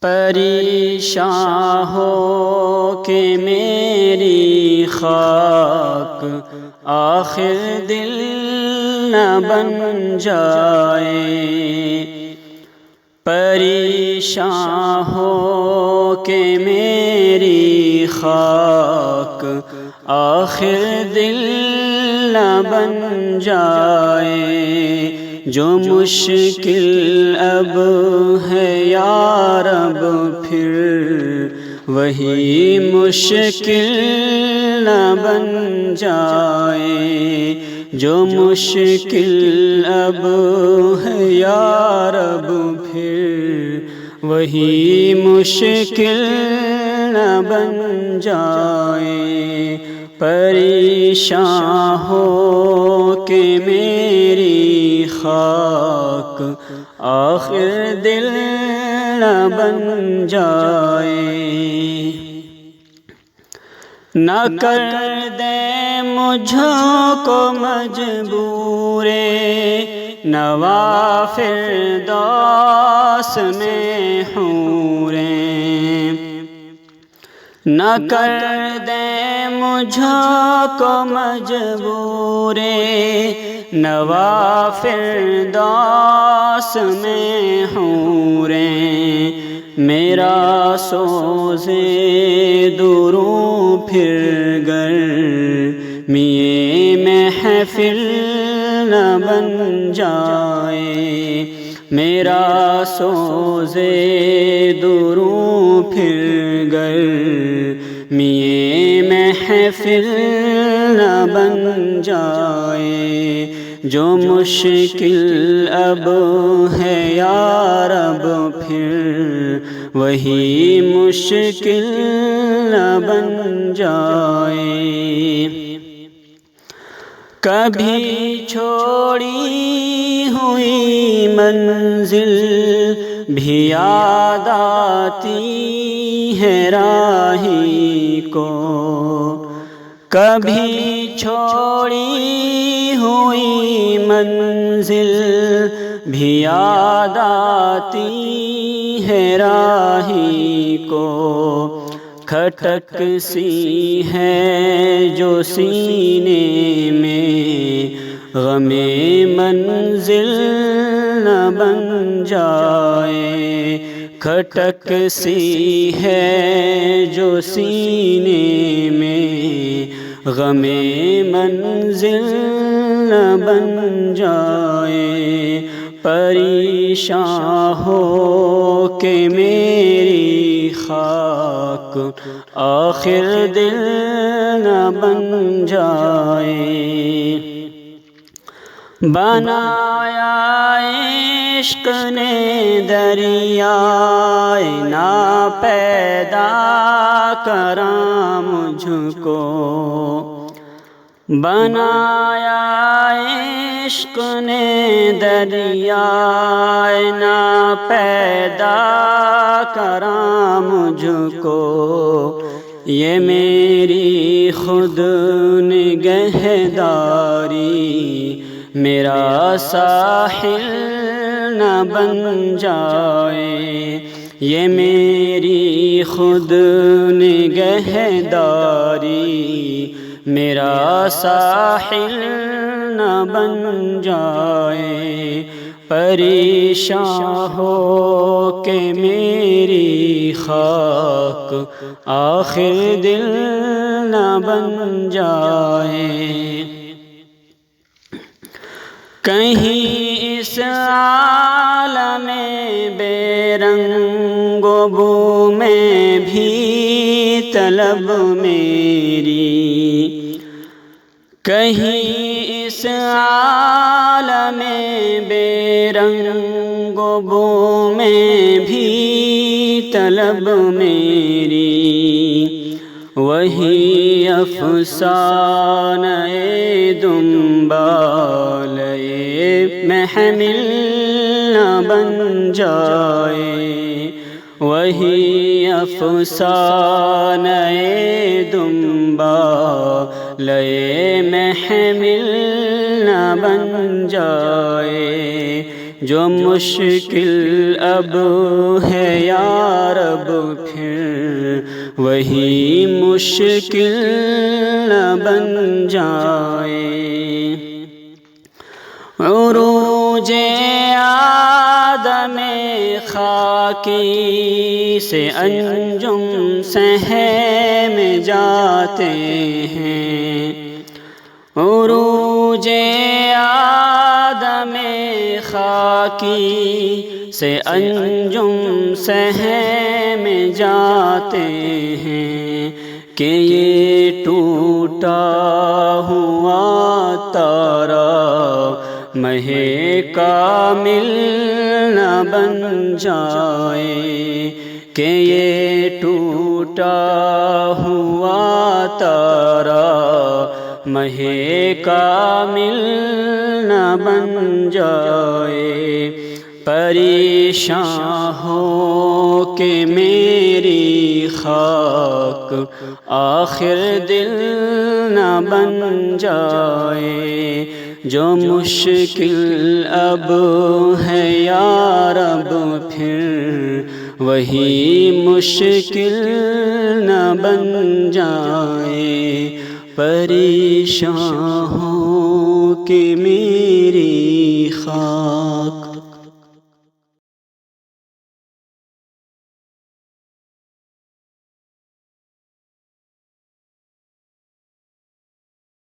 پریشان ہو کہ میری خاک آخر دل نہ بن جائے، پریشان ہو کہ میری خاک آخر دل نہ بن جائے، جو مشکل اب ہے یا رب پھر وہی مشکل نہ بن جائے، جو مشکل اب ہے یا رب پھر وہی مشکل نہ بن جائے، پریشان ہو کہ میری خاک آخر دل نہ بن جائے، نہ کر دے مجھ کو مجبور نوا فردوس میں حوریں، نہ کر دے مجھ کو مجبور نوا فردوس میں حوریں، میرا سوزے دروں پھر گرمیِ محفل نہ بن جائے، میرا سوزے دروں پھر گرمیِ محفل نہ بن جائے، جو مشکل اب ہے یا رب پھر وہی مشکل نہ بن جائے، کبھی چھوڑی ہوئی منزل بھی یاد آتی ہے راہی کو، کبھی چھوڑی ہوئی منزل بھی یاد آتی ہے راہی کو، کھٹک سی ہے جو سینے میں غم منزل نہ بن جائے، کھٹک سی ہے جو سینے میں غم منزل نہ بن جائے، پریشان ہو کہ میری خاک آخر دل نہ بن جائے، بنایا عشق نے دریائے ناپیدا کراں مجھ کو، بنایا عشق نے دریائے ناپیدا کراں مجھ کو، یہ میری خود نگہداری میرا ساحل نہ بن جائے، یہ میری خود نگہداری میرا ساحل نہ بن جائے، پریشان ہو کہ میری خاک آخر دل نہ بن جائے، کہیں اس عالم بے رنگ و بو میں بھی طلب میری، کہیں اس عالم بے رنگ و بو میں بھی طلب میری، وہی افسانہ دنبال محمل نہ بن جائے، وہی افسانہ دنبال محمل نہ بن جائے، جو مشکل اب ہے یا رب پھر وہی مشکل نہ بن جائے۔ عروج آدم خاکی سے انجم سہم جاتے ہیں، عروج آدم خاکی سے انجم سہم جاتے ہیں کہ یہ ٹوٹا ہوا تارا مہ کامل نہ بن جائے، کہ یہ ٹوٹا ہوا تارا مہ کامل نہ بن جائے۔ پریشان ہو کہ میری خاک آخر دل نہ بن جائے، جو مشکل اب ہے یا رب پھر وہی مشکل نہ بن جائے۔ پریشان ہو کہ میری خاک